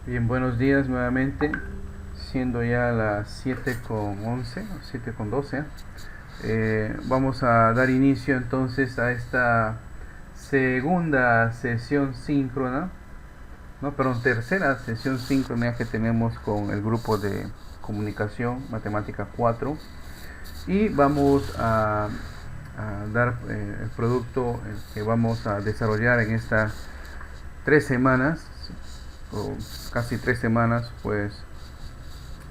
Bien, buenos días nuevamente, siendo ya las 7:11, 7:12. Vamos a dar inicio entonces a esta segunda sesión síncrona, no, perdón, tercera sesión síncrona que tenemos con el grupo de comunicación matemática 4, y vamos a dar el producto que vamos a desarrollar en estas 3 semanas o casi 3 semanas, pues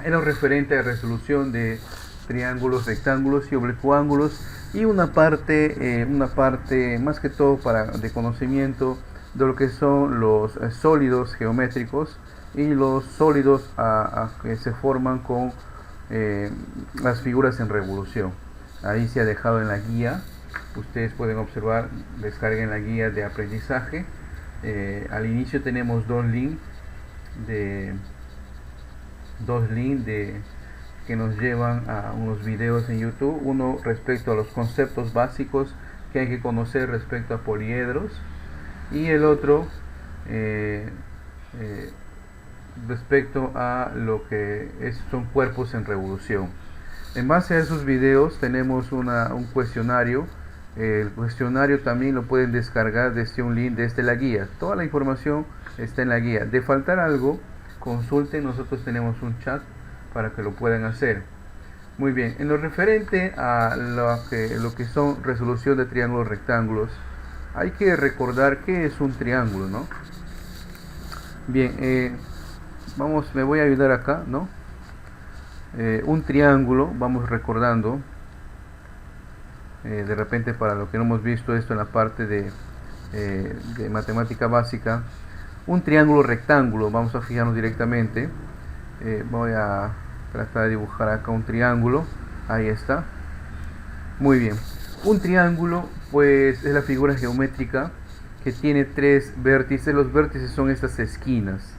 en lo referente a resolución de triángulos, rectángulos y oblicuángulos, y una parte más que todo de conocimiento de lo que son los sólidos geométricos y los sólidos que se forman con las figuras en revolución. Ahí se ha dejado en la guía, ustedes pueden observar, descarguen la guía de aprendizaje. Al inicio tenemos dos links que nos llevan a unos videos en YouTube, uno respecto a los conceptos básicos que hay que conocer respecto a poliedros, y el otro respecto a lo que son cuerpos en revolución. En base a esos videos tenemos un cuestionario. El cuestionario también lo pueden descargar desde un link desde la guía. Toda la información está en la guía. De faltar algo, consulten, nosotros tenemos un chat para que lo puedan hacer. Muy bien, en lo referente a lo que son resolución de triángulos rectángulos, hay que recordar qué es un triángulo, ¿no? Bien, me voy a ayudar acá, ¿no? Un triángulo, vamos recordando, de repente para lo que no hemos visto esto en la parte de matemática básica, un triángulo rectángulo, vamos a fijarnos directamente. Voy a tratar de dibujar acá un triángulo, ahí está. Muy bien, un triángulo pues es la figura geométrica que tiene tres vértices. Los vértices son estas esquinas.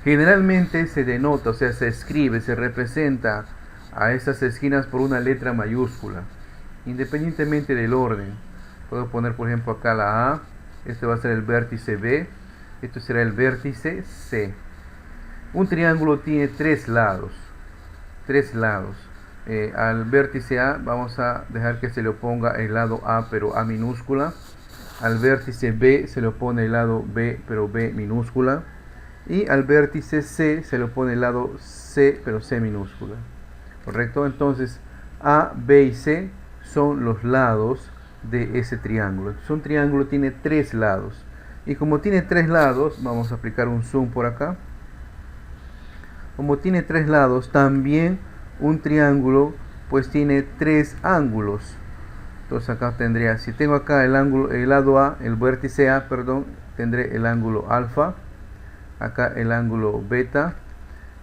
Generalmente se denota, o sea, se escribe, se representa a estas esquinas por una letra mayúscula, independientemente del orden. Puedo poner por ejemplo acá la A, este va a ser el vértice B, esto será el vértice C. Un triángulo tiene tres lados. Al vértice A vamos a dejar que se le oponga el lado A, pero A minúscula. Al vértice B se le opone el lado B, pero B minúscula. Y al vértice C se le opone el lado C, pero C minúscula. ¿Correcto? Entonces A, B y C son los lados de ese triángulo. Entonces, un triángulo tiene tres lados. Y como tiene tres lados, vamos a aplicar un zoom por acá. Como tiene tres lados, también un triángulo pues tiene tres ángulos. Entonces acá tendría, si tengo acá el lado A, el vértice A, perdón, tendré el ángulo alfa, acá el ángulo beta,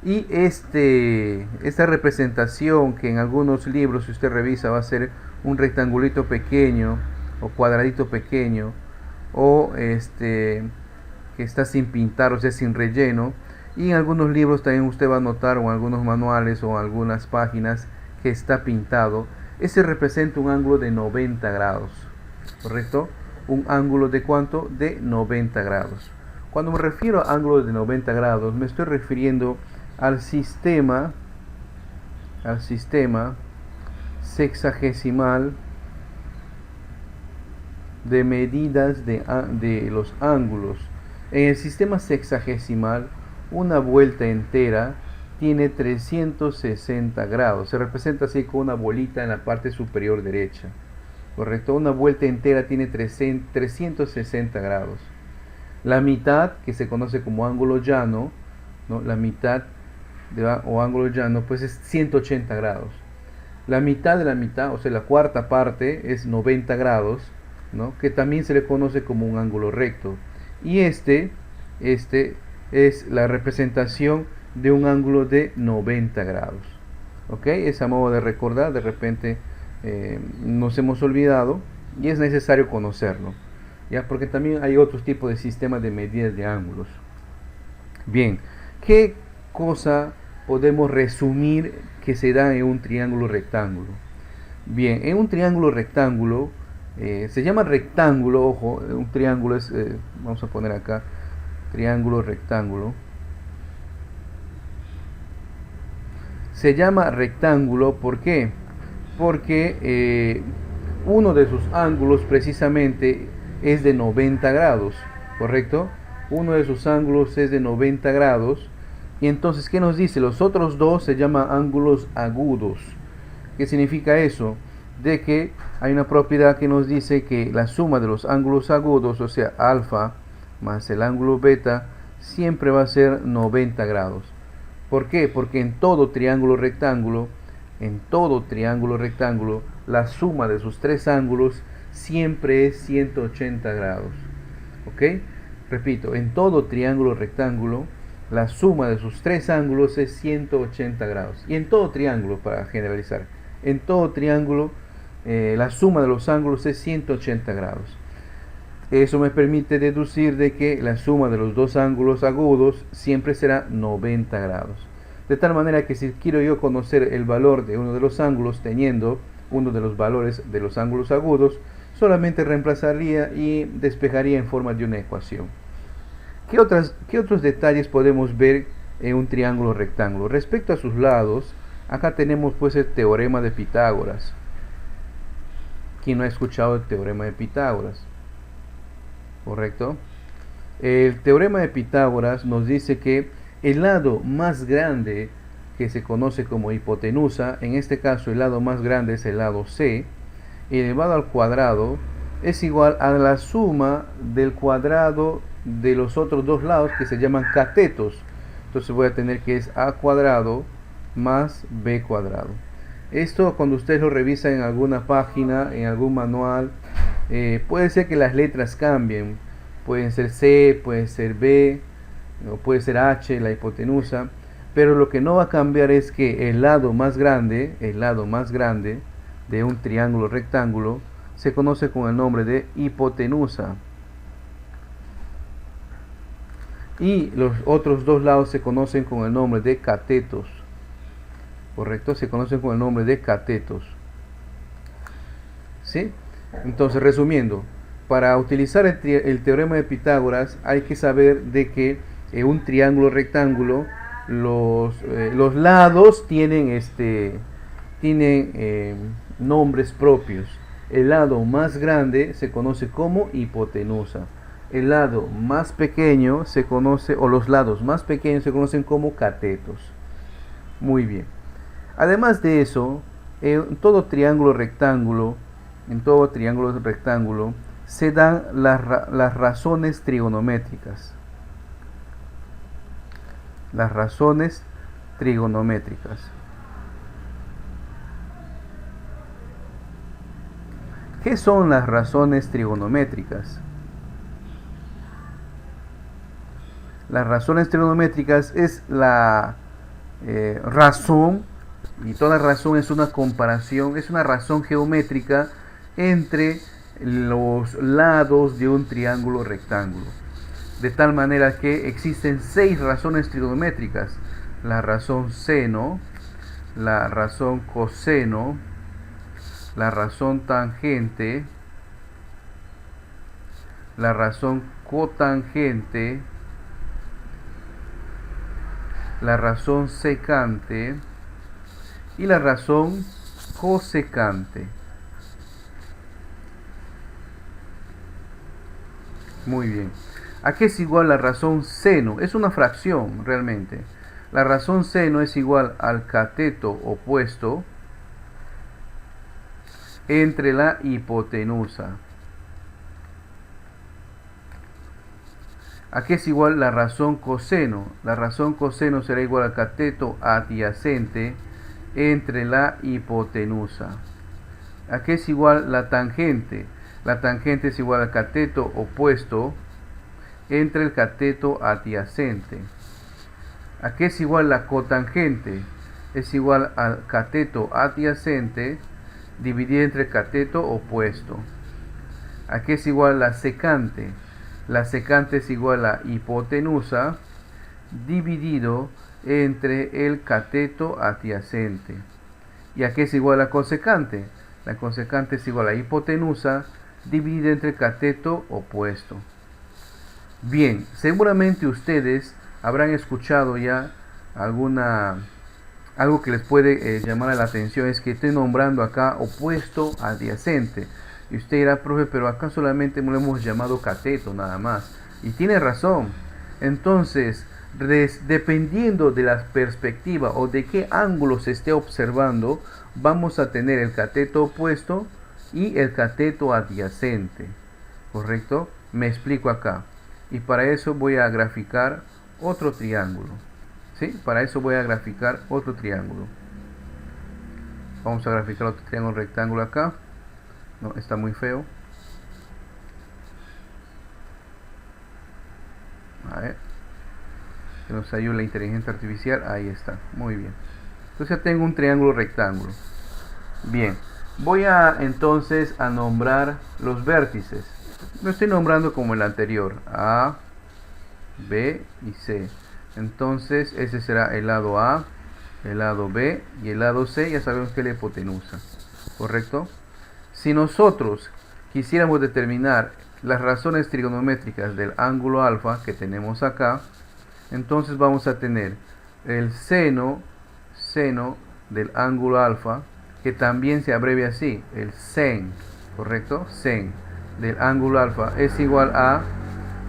y esta representación que en algunos libros, si usted revisa, va a ser un rectangulito pequeño o cuadradito pequeño, o que está sin pintar, o sea, sin relleno. Y en algunos libros también usted va a notar, o en algunos manuales o en algunas páginas, que está pintado. Ese representa un ángulo de 90 grados, ¿correcto? Un ángulo de ¿cuánto? De 90 grados. Cuando me refiero a ángulos de 90 grados, me estoy refiriendo al sistema sexagesimal de medidas de los ángulos. En el sistema sexagesimal, una vuelta entera tiene 360 grados. Se representa así con una bolita en la parte superior derecha. ¿Correcto? Una vuelta entera tiene 360 grados. La mitad, que se conoce como ángulo llano, ¿no? La mitad o ángulo llano, pues es 180 grados. La mitad de la mitad, o sea, la cuarta parte, es 90 grados, ¿no? Que también se le conoce como un ángulo recto. Y este es la representación de un ángulo de 90 grados. ¿Ok? Es a modo de recordar, de repente nos hemos olvidado y es necesario conocerlo, ¿ya? Porque también hay otros tipos de sistemas de medidas de ángulos. Bien, ¿qué cosa podemos resumir que se da en un triángulo rectángulo? Bien, en un triángulo rectángulo se llama rectángulo, ojo, un triángulo es, vamos a poner acá, triángulo rectángulo. Se llama rectángulo, ¿por qué? Porque uno de sus ángulos precisamente es de 90 grados, ¿correcto? Uno de sus ángulos es de 90 grados. Y entonces, ¿qué nos dice? Los otros dos se llaman ángulos agudos. ¿Qué significa eso? De que hay una propiedad que nos dice que la suma de los ángulos agudos, o sea, alfa más el ángulo beta, siempre va a ser 90 grados. ¿Por qué? Porque en todo triángulo rectángulo, la suma de sus tres ángulos siempre es 180 grados. ¿Ok? Repito, en todo triángulo rectángulo, la suma de sus tres ángulos es 180 grados. Y en todo triángulo, para generalizar, en todo triángulo, la suma de los ángulos es 180 grados. Eso me permite deducir de que la suma de los dos ángulos agudos siempre será 90 grados. De tal manera que si quiero yo conocer el valor de uno de los ángulos teniendo uno de los valores de los ángulos agudos, solamente reemplazaría y despejaría en forma de una ecuación. ¿Qué otros detalles podemos ver en un triángulo rectángulo? Respecto a sus lados, acá tenemos pues el teorema de Pitágoras. ¿Quién no ha escuchado el teorema de Pitágoras? ¿Correcto? El teorema de Pitágoras nos dice que el lado más grande, que se conoce como hipotenusa, en este caso el lado más grande es el lado C, elevado al cuadrado es igual a la suma del cuadrado de los otros dos lados que se llaman catetos. Entonces voy a tener que es a cuadrado más b cuadrado. Esto cuando ustedes lo revisan en alguna página, en algún manual, puede ser que las letras cambien. Pueden ser C, puede ser B, o puede ser H, la hipotenusa. Pero lo que no va a cambiar es que el lado más grande de un triángulo rectángulo se conoce con el nombre de hipotenusa. Y los otros dos lados se conocen con el nombre de catetos. ¿Correcto? Se conocen con el nombre de catetos. ¿Sí? Entonces, resumiendo, para utilizar el teorema de Pitágoras hay que saber de que en un triángulo rectángulo los lados tienen nombres propios. El lado más grande se conoce como hipotenusa. El lado más pequeño se conoce, o los lados más pequeños se conocen como catetos. Muy bien. Además de eso, en todo triángulo rectángulo se dan las razones trigonométricas. Las razones trigonométricas. ¿Qué son las razones trigonométricas? Las razones trigonométricas es la razón, y toda razón es una comparación, es una razón geométrica entre los lados de un triángulo rectángulo. De tal manera que existen 6 razones trigonométricas: la razón seno, la razón coseno, la razón tangente, la razón cotangente, la razón secante y la razón cosecante. Muy bien. ¿A qué es igual la razón seno? Es una fracción realmente. La razón seno es igual al cateto opuesto entre la hipotenusa. ¿A qué es igual la razón coseno? La razón coseno será igual al cateto adyacente entre la hipotenusa. ¿A qué es igual la tangente? La tangente es igual al cateto opuesto entre el cateto adyacente. ¿A qué es igual la cotangente? Es igual al cateto adyacente dividido entre el cateto opuesto. ¿A qué es igual la secante? La secante es igual a hipotenusa dividido entre el cateto adyacente. ¿Y a qué es igual la cosecante? La cosecante es igual a hipotenusa dividida entre el cateto opuesto. Bien, seguramente ustedes habrán escuchado ya algo que les puede llamar la atención, es que estoy nombrando acá opuesto adyacente. Y usted dirá, profe, pero acá solamente lo hemos llamado cateto nada más. Y tiene razón. Entonces, dependiendo de la perspectiva o de qué ángulo se esté observando, vamos a tener el cateto opuesto y el cateto adyacente. ¿Correcto? Me explico acá. Y para eso voy a graficar otro triángulo. ¿Sí? Para eso voy a graficar otro triángulo. Vamos a graficar otro triángulo rectángulo acá. No, está muy feo. A ver. Que nos ayude la inteligencia artificial. Ahí está. Muy bien. Entonces ya tengo un triángulo rectángulo. Bien. Voy a entonces a nombrar los vértices. Lo estoy nombrando como el anterior. A, B y C. Entonces ese será el lado A, el lado B y el lado C. Ya sabemos que es la hipotenusa. ¿Correcto? Si nosotros quisiéramos determinar las razones trigonométricas del ángulo alfa que tenemos acá, entonces vamos a tener el seno del ángulo alfa, que también se abrevia así, el sen, ¿correcto? Sen del ángulo alfa es igual a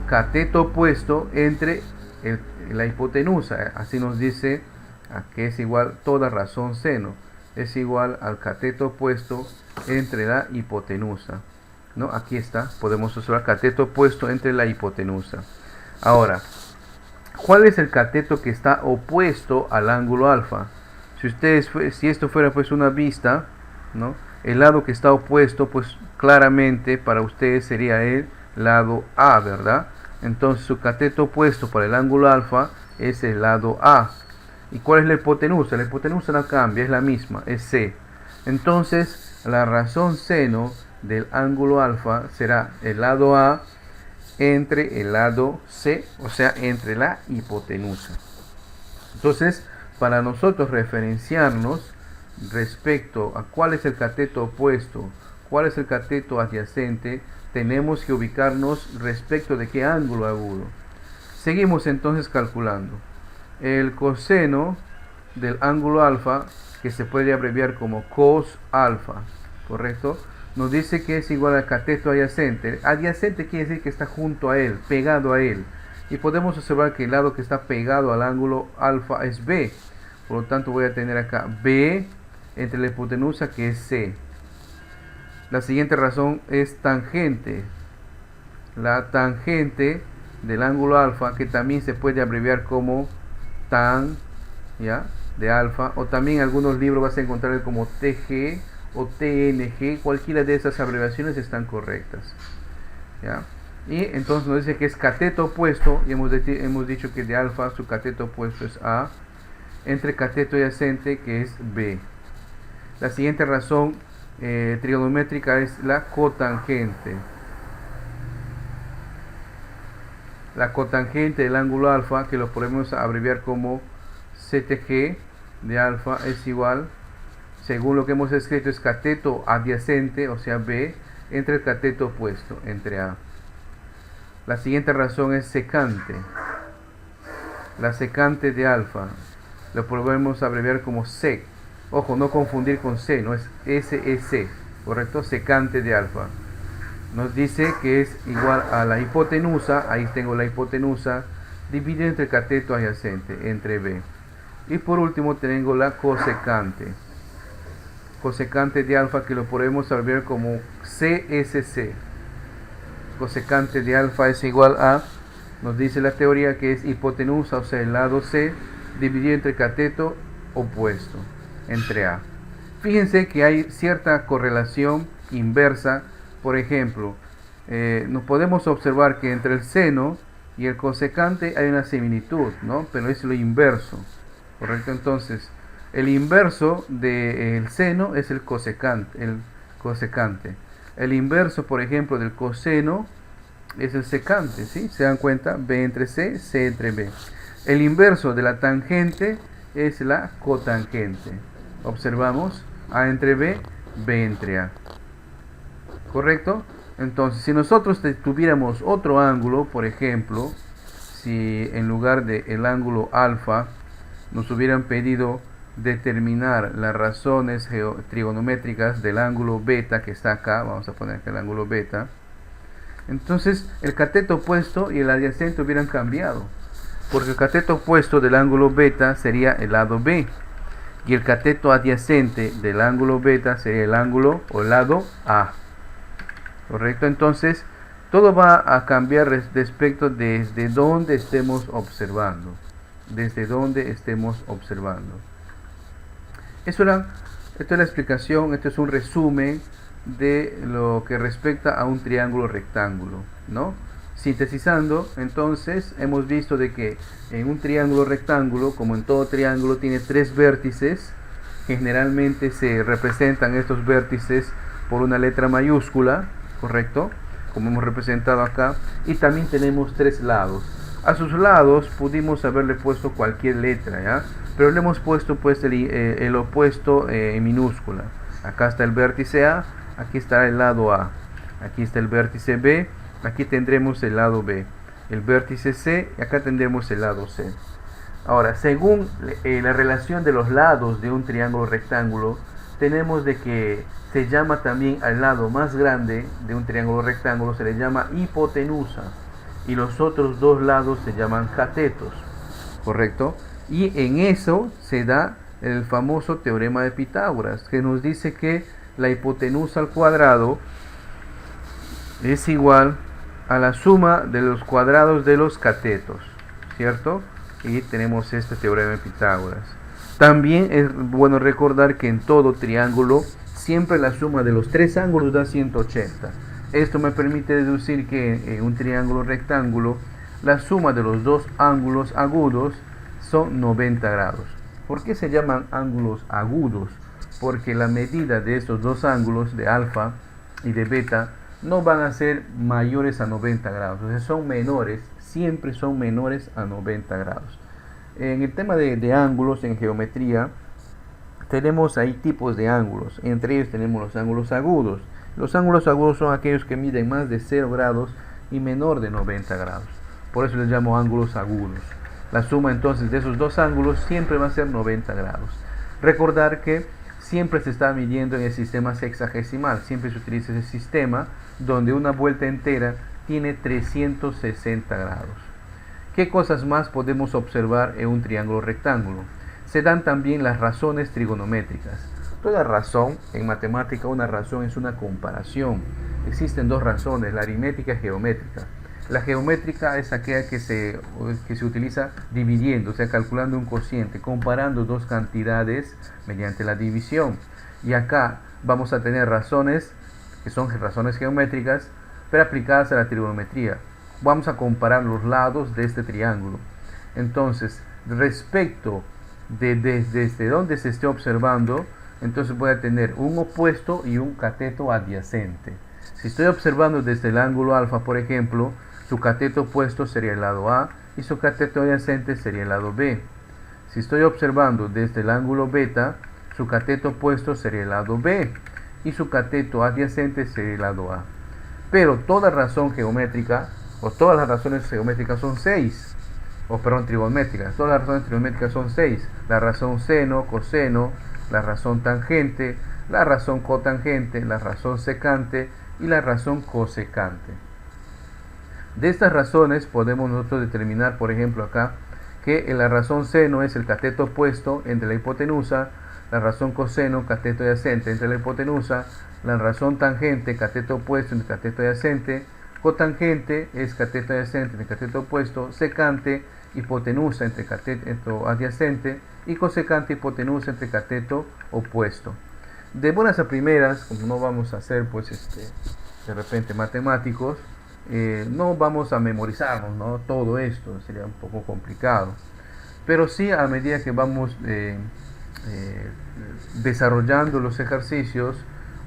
cateto opuesto entre la hipotenusa. Así nos dice que es igual toda razón seno. Es igual al cateto opuesto entre la hipotenusa. ¿No? Aquí está, podemos observar cateto opuesto entre la hipotenusa. Ahora, ¿cuál es el cateto que está opuesto al ángulo alfa? Si esto fuera pues una vista, ¿no? El lado que está opuesto, pues claramente para ustedes sería el lado A, ¿verdad? Entonces su cateto opuesto para el ángulo alfa es el lado A. ¿Y cuál es la hipotenusa? La hipotenusa no cambia, es la misma, es C. Entonces la razón seno del ángulo alfa será el lado A entre el lado C, o sea, entre la hipotenusa. Entonces, para nosotros referenciarnos respecto a cuál es el cateto opuesto, cuál es el cateto adyacente, tenemos que ubicarnos respecto de qué ángulo agudo. Seguimos entonces calculando. El coseno del ángulo alfa, que se puede abreviar como cos alfa, ¿correcto? Nos dice que es igual al cateto adyacente. Adyacente quiere decir que está junto a él, pegado a él. Y podemos observar que el lado que está pegado al ángulo alfa es B. Por lo tanto voy a tener acá B entre la hipotenusa, que es C. La siguiente razón es tangente. La tangente del ángulo alfa, que también se puede abreviar como tan, ¿ya? De alfa, o también en algunos libros vas a encontrar como TG o TNG. Cualquiera de esas abreviaciones están correctas, ¿ya? Y entonces nos dice que es cateto opuesto, y hemos dicho que de alfa su cateto opuesto es A, entre cateto adyacente, que es B. La siguiente razón trigonométrica es la cotangente. La cotangente del ángulo alfa, que lo podemos abreviar como CTG de alfa, es igual, según lo que hemos escrito, es cateto adyacente, o sea B, entre el cateto opuesto, entre A. La siguiente razón es secante. La secante de alfa lo podemos abreviar como sec. Ojo, no confundir con C, no es SEC, ¿correcto? Secante de alfa. Nos dice que es igual a la hipotenusa, ahí tengo la hipotenusa, dividida entre el cateto adyacente, entre B. Y por último tengo la cosecante. Cosecante de alfa, que lo podemos abreviar como CSC. Cosecante de alfa es igual a, nos dice la teoría, que es hipotenusa, o sea el lado C, dividido entre cateto opuesto, entre A. Fíjense que hay cierta correlación inversa. Por ejemplo, nos podemos observar que entre el seno y el cosecante hay una similitud, ¿no? Pero es lo inverso, ¿correcto? Entonces, el inverso del seno es el cosecante, El inverso, por ejemplo, del coseno es el secante, ¿sí? ¿Se dan cuenta? B entre C, C entre B. El inverso de la tangente es la cotangente. Observamos A entre B, B entre A. ¿Correcto? Entonces, si nosotros tuviéramos otro ángulo, por ejemplo, si en lugar del ángulo alfa nos hubieran pedido determinar las razones trigonométricas del ángulo beta que está acá, vamos a poner acá el ángulo beta, entonces el cateto opuesto y el adyacente hubieran cambiado, porque el cateto opuesto del ángulo beta sería el lado B y el cateto adyacente del ángulo beta sería el ángulo o el lado A, ¿correcto? Entonces todo va a cambiar respecto desde donde estemos observando, esta es la explicación, esto es un resumen de lo que respecta a un triángulo rectángulo, ¿no? Sintetizando, entonces hemos visto de que en un triángulo rectángulo, como en todo triángulo, tiene tres vértices. Generalmente se representan estos vértices por una letra mayúscula, ¿correcto? Como hemos representado acá. Y también tenemos tres lados. A sus lados pudimos haberle puesto cualquier letra, ¿ya? Pero le hemos puesto pues el opuesto en minúscula. Acá está el vértice A, aquí está el lado A, aquí está el vértice B, aquí tendremos el lado B, el vértice C y acá tendremos el lado C. Ahora, según la relación de los lados de un triángulo rectángulo, tenemos de que se llama también al lado más grande de un triángulo rectángulo, se le llama hipotenusa, y los otros dos lados se llaman catetos, ¿correcto? Y en eso se da el famoso teorema de Pitágoras, que nos dice que la hipotenusa al cuadrado es igual a la suma de los cuadrados de los catetos, ¿cierto? Y tenemos este teorema de Pitágoras. También es bueno recordar que en todo triángulo siempre la suma de los tres ángulos da 180. Esto me permite deducir que en un triángulo rectángulo la suma de los dos ángulos agudos son 90 grados. ¿Por qué se llaman ángulos agudos? Porque la medida de estos dos ángulos, de alfa y de beta, no van a ser mayores a 90 grados. O sea, son menores, siempre son menores a 90 grados. En el tema de ángulos en geometría, tenemos ahí tipos de ángulos. Entre ellos tenemos los ángulos agudos. Los ángulos agudos son aquellos que miden más de 0 grados y menor de 90 grados. Por eso les llamo ángulos agudos. La suma entonces de esos dos ángulos siempre va a ser 90 grados. Recordar que siempre se está midiendo en el sistema sexagesimal. Siempre se utiliza ese sistema donde una vuelta entera tiene 360 grados. ¿Qué cosas más podemos observar en un triángulo rectángulo? Se dan también las razones trigonométricas. Toda razón, en matemática una razón es una comparación. Existen dos razones, la aritmética y geométrica. La geométrica es aquella que se utiliza dividiendo, o sea, calculando un cociente, comparando dos cantidades mediante la división. Y acá vamos a tener razones, que son razones geométricas, pero aplicadas a la trigonometría. Vamos a comparar los lados de este triángulo. Entonces, respecto desde donde se esté observando, entonces voy a tener un opuesto y un cateto adyacente. Si estoy observando desde el ángulo alfa, por ejemplo, su cateto opuesto sería el lado A y su cateto adyacente sería el lado B. Si estoy observando desde el ángulo beta, su cateto opuesto sería el lado B y su cateto adyacente sería el lado A. Pero toda razón geométrica, o todas las razones geométricas son 6, trigonométricas, todas las razones trigonométricas son 6. La razón seno, coseno, la razón tangente, la razón cotangente, la razón secante y la razón cosecante. De estas razones podemos nosotros determinar, por ejemplo acá, que la razón seno es el cateto opuesto entre la hipotenusa, la razón coseno, cateto adyacente entre la hipotenusa, la razón tangente, cateto opuesto entre cateto adyacente, cotangente es cateto adyacente entre cateto opuesto, secante, hipotenusa entre cateto adyacente y cosecante, hipotenusa entre cateto opuesto. De buenas a primeras, como no vamos a ser pues de repente matemáticos, no vamos a memorizarnos, ¿no? Todo esto sería un poco complicado, pero sí a medida que vamos desarrollando los ejercicios,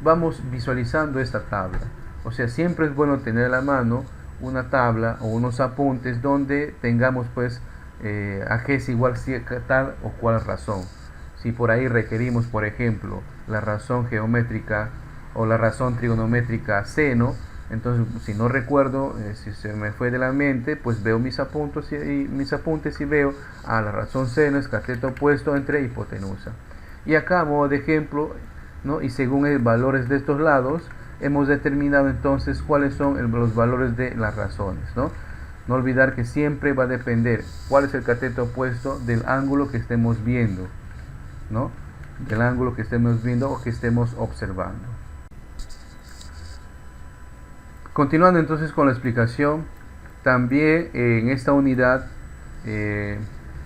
vamos visualizando esta tabla. O sea, siempre es bueno tener a la mano una tabla o unos apuntes donde tengamos pues a qué es igual tal o cual razón. Si por ahí requerimos, por ejemplo, la razón geométrica o la razón trigonométrica seno, Entonces, si no recuerdo, si se me fue de la mente, pues veo mis apuntes y veo la razón seno es cateto opuesto entre hipotenusa. Y acá, a modo de ejemplo, ¿no? Y según los valores de estos lados, hemos determinado entonces cuáles son los valores de las razones, ¿no? No olvidar que siempre va a depender cuál es el cateto opuesto del ángulo que estemos viendo, ¿no? Del ángulo que estemos viendo o que estemos observando. Continuando entonces con la explicación, también en esta unidad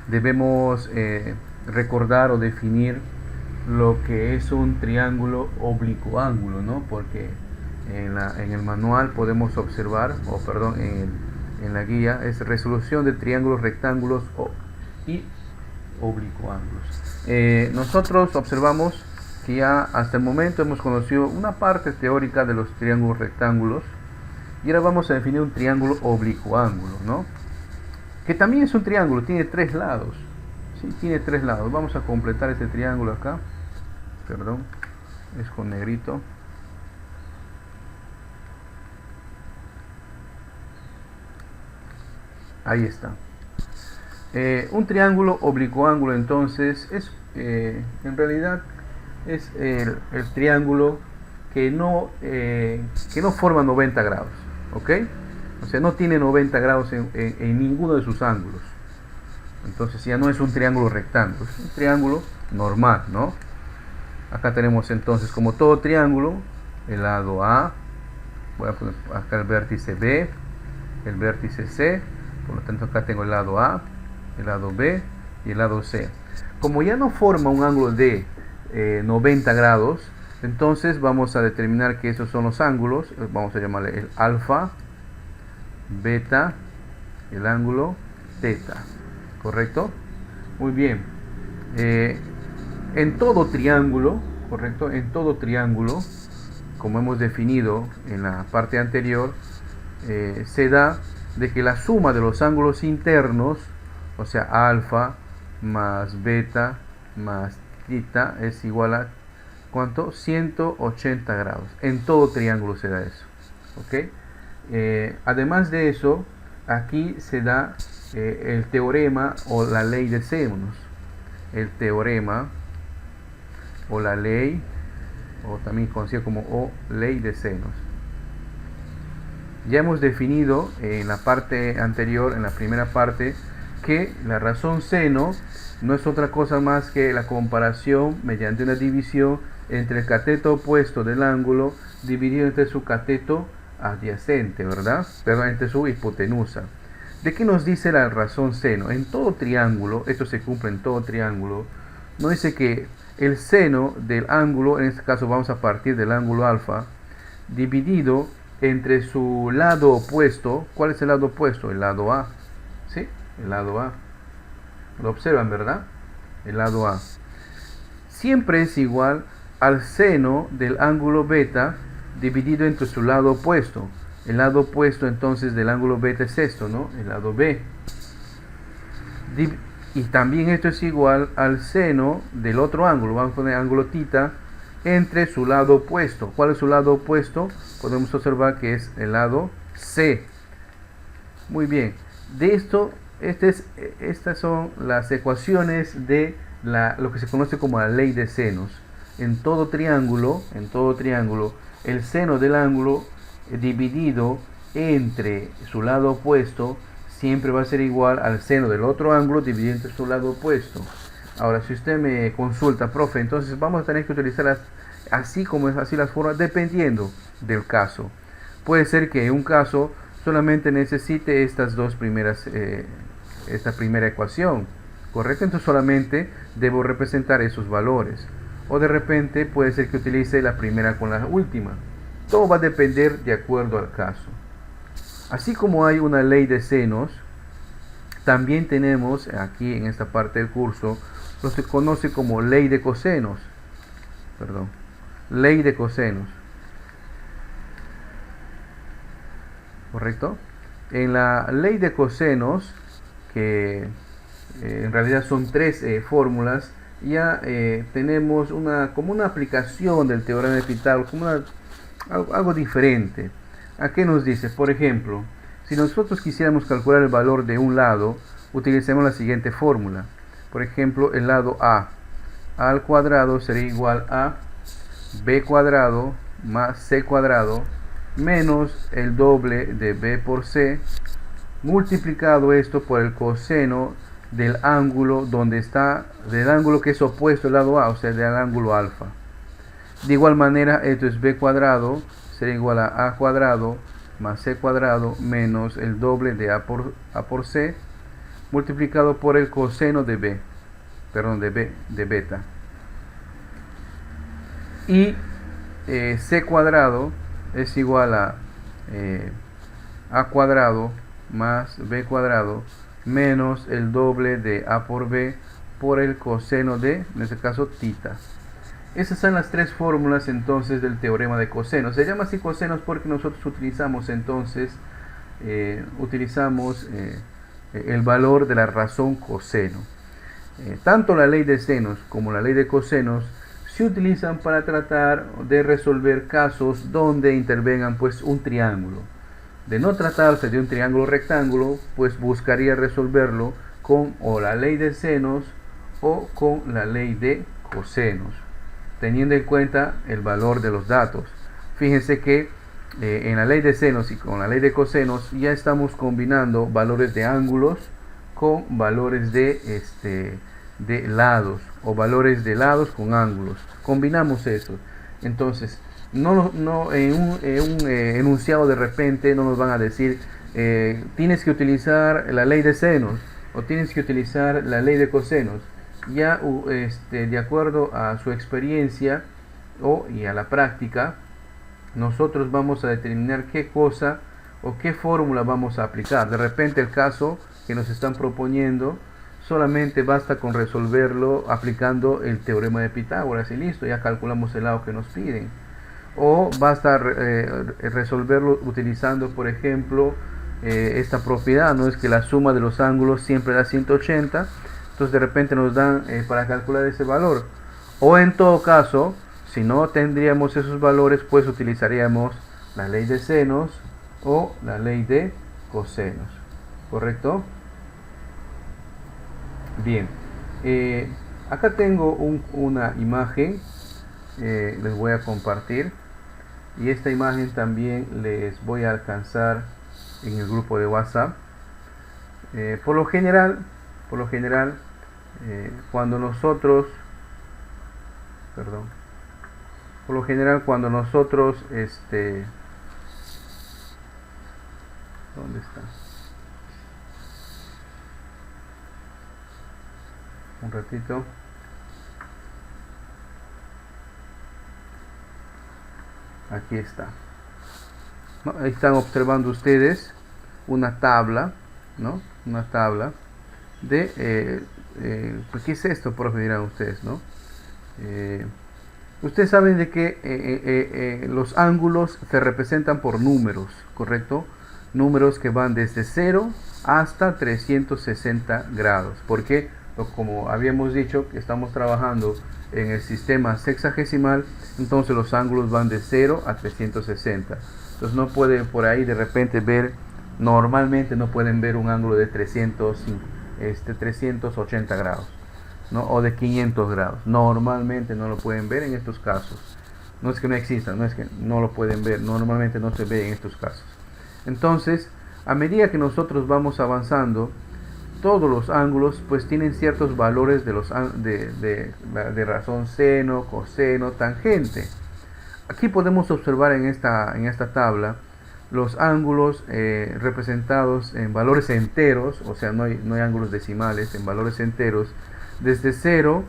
debemos recordar o definir lo que es un triángulo oblicuo ángulo, ¿no? Porque en el manual podemos observar, en la guía, es resolución de triángulos rectángulos y oblicuo ángulos. Nosotros observamos que ya hasta el momento hemos conocido una parte teórica de los triángulos rectángulos. Y ahora vamos a definir un triángulo oblicuo ángulo, ¿no? Que también es un triángulo, tiene 3 lados. ¿Sí? Tiene 3 lados. Vamos a completar este triángulo acá. Perdón, es con negrito. Ahí está. Un triángulo oblicuo ángulo entonces es, en realidad, es el triángulo que no forma 90 grados. ¿Ok? O sea, no tiene 90 grados en ninguno de sus ángulos. Entonces ya no es un triángulo rectángulo, es un triángulo normal, ¿no? Acá tenemos entonces, como todo triángulo, el lado A, voy a poner acá el vértice B, el vértice C, por lo tanto acá tengo el lado A, el lado B y el lado C. Como ya no forma un ángulo de 90 grados, entonces vamos a determinar que esos son los ángulos. Vamos a llamarle el alfa, beta, el ángulo teta. ¿Correcto? Muy bien. En todo triángulo, ¿correcto? En todo triángulo, como hemos definido en la parte anterior, se da de que la suma de los ángulos internos, o sea, alfa más beta más teta, es igual a ¿cuánto? 180 grados. En todo triángulo se da eso. ¿Ok? Además de eso, aquí se da el teorema o la ley de senos. El teorema o la ley, o también conocido como ley de senos. Ya hemos definido en la parte anterior, en la primera parte, que la razón seno no es otra cosa más que la comparación mediante una división entre el cateto opuesto del ángulo dividido entre su cateto adyacente, ¿verdad? Perdón, entre su hipotenusa. ¿De qué nos dice la razón seno? En todo triángulo, esto se cumple en todo triángulo, nos dice que el seno del ángulo, en este caso vamos a partir del ángulo alfa, dividido entre su lado opuesto. ¿Cuál es el lado opuesto? El lado A. ¿Sí? El lado A. Lo observan, ¿verdad? El lado A. Siempre es igual al seno del ángulo beta dividido entre su lado opuesto. El lado opuesto entonces del ángulo beta es esto, ¿no? El lado B. Y también esto es igual al seno del otro ángulo. Vamos a poner ángulo tita entre su lado opuesto. ¿Cuál es su lado opuesto? Podemos observar que es el lado C. Muy bien. De esto, estas son las ecuaciones de lo que se conoce como la ley de senos. En todo triángulo, el seno del ángulo dividido entre su lado opuesto siempre va a ser igual al seno del otro ángulo dividido entre su lado opuesto. Ahora, si usted me consulta, profe, entonces vamos a tener que utilizar así como es así las formas, dependiendo del caso. Puede ser que en un caso solamente necesite estas dos primeras, esta primera ecuación, ¿correcto? Entonces solamente debo representar esos valores. O de repente puede ser que utilice la primera con la última. Todo va a depender de acuerdo al caso. Así como hay una ley de senos, también tenemos aquí en esta parte del curso lo que se conoce como ley de cosenos. Perdón, ley de cosenos. ¿Correcto? En la ley de cosenos, que en realidad son 3 fórmulas, ya tenemos como una aplicación del teorema de Pitágoras, como algo diferente. ¿A qué nos dice? Por ejemplo, si nosotros quisiéramos calcular el valor de un lado, utilicemos la siguiente fórmula. Por ejemplo, el lado A al cuadrado sería igual a b cuadrado más c cuadrado menos el doble de b por c, multiplicado esto por el coseno del ángulo donde está, del ángulo que es opuesto al lado A, o sea, del ángulo alfa. De igual manera, esto es b cuadrado, será igual a cuadrado más c cuadrado menos el doble de a por c, multiplicado por el coseno de b, perdón, de beta. Y c cuadrado es igual a cuadrado más b cuadrado menos el doble de a por b por el coseno de, en este caso, theta. Esas son las tres fórmulas entonces del teorema de cosenos. Se llama así cosenos porque nosotros utilizamos entonces el valor de la razón coseno. Tanto la ley de senos como la ley de cosenos se utilizan para tratar de resolver casos donde intervengan pues un triángulo. De no tratarse de un triángulo rectángulo, pues buscaría resolverlo con o la ley de senos o con la ley de cosenos, teniendo en cuenta el valor de los datos. Fíjense que en la ley de senos y con la ley de cosenos ya estamos combinando valores de ángulos con valores de lados, o valores de lados con ángulos. Combinamos eso. Entonces, en un enunciado de repente no nos van a decir tienes que utilizar la ley de senos o tienes que utilizar la ley de cosenos. Ya de acuerdo a su experiencia y a la práctica, nosotros vamos a determinar qué cosa o qué fórmula vamos a aplicar. De repente el caso que nos están proponiendo solamente basta con resolverlo aplicando el teorema de Pitágoras y listo, ya calculamos el lado que nos piden. O basta resolverlo utilizando, por ejemplo, esta propiedad, no es que la suma de los ángulos siempre da 180, entonces de repente nos dan para calcular ese valor. O en todo caso, si no tendríamos esos valores, pues utilizaríamos la ley de senos o la ley de cosenos, ¿correcto? Bien, acá tengo una imagen, les voy a compartir, y esta imagen también les voy a alcanzar en el grupo de WhatsApp. Por lo general, cuando nosotros, ¿dónde está? Un ratito. Aquí está. Ahí están observando ustedes una tabla, ¿no? Una tabla de pues, ¿qué es esto, profe? Dirán ustedes, ¿no? Ustedes saben de que los ángulos se representan por números, ¿correcto? Números que van desde 0 hasta 360 grados. ¿Por qué? Como habíamos dicho que estamos trabajando en el sistema sexagesimal, entonces los ángulos van de 0 a 360. Entonces no pueden por ahí de repente ver, normalmente no pueden ver un ángulo de 380 grados, ¿no? O de 500 grados. Normalmente no lo pueden ver en estos casos. No es que no existan, no es que no lo pueden ver, normalmente no se ve en estos casos. Entonces, a medida que nosotros vamos avanzando, todos los ángulos pues tienen ciertos valores de razón seno, coseno, tangente. Aquí podemos observar en esta tabla los ángulos representados en valores enteros, o sea, no hay ángulos decimales, en valores enteros, desde 0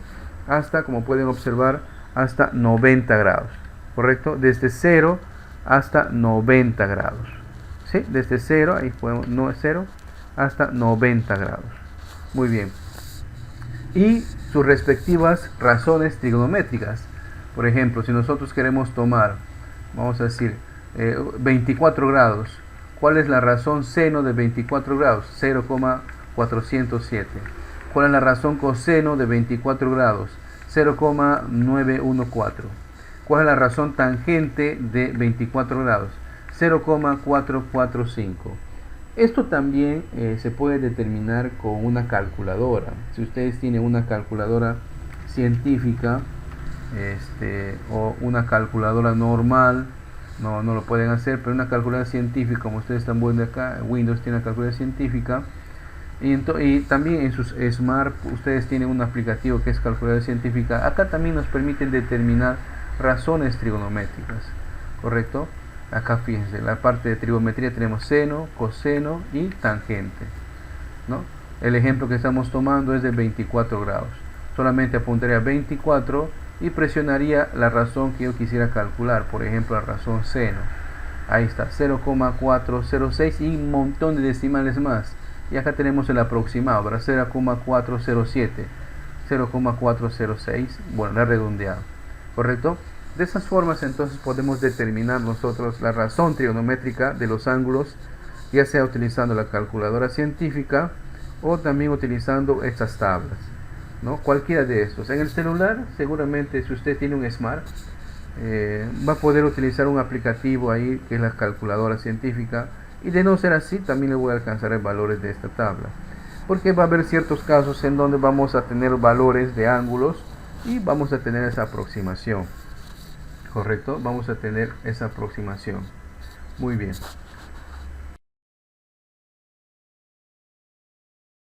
hasta, como pueden observar, hasta 90 grados, ¿correcto? Desde 0 hasta 90 grados, ¿sí? Desde 0, ahí podemos, no es 0, hasta 90 grados. Muy bien. Y sus respectivas razones trigonométricas. Por ejemplo, si nosotros queremos tomar, vamos a decir, 24 grados, ¿cuál es la razón seno de 24 grados? 0,407. ¿Cuál es la razón coseno de 24 grados? 0,914. ¿Cuál es la razón tangente de 24 grados? 0,445. Esto también se puede determinar con una calculadora. Si ustedes tienen una calculadora científica o una calculadora normal, no lo pueden hacer, pero una calculadora científica, como ustedes están viendo acá, Windows tiene una calculadora científica. Y también en sus Smart ustedes tienen un aplicativo que es calculadora científica. Acá también nos permiten determinar razones trigonométricas, ¿correcto? Acá fíjense, la parte de trigonometría tenemos seno, coseno y tangente, ¿no? El ejemplo que estamos tomando es de 24 grados. Solamente apuntaría 24 y presionaría la razón que yo quisiera calcular, por ejemplo la razón seno. Ahí está, 0,406 y un montón de decimales más. Y acá tenemos el aproximado, para 0,407, 0,406, bueno, la redondeado, ¿correcto? De esas formas entonces podemos determinar nosotros la razón trigonométrica de los ángulos, ya sea utilizando la calculadora científica o también utilizando estas tablas, ¿no? Cualquiera de estos. En el celular, seguramente si usted tiene un Smart, va a poder utilizar un aplicativo ahí que es la calculadora científica. Y de no ser así, también le voy a alcanzar el valores de esta tabla, porque va a haber ciertos casos en donde vamos a tener valores de ángulos y vamos a tener esa aproximación, ¿correcto? Vamos a tener esa aproximación. Muy bien.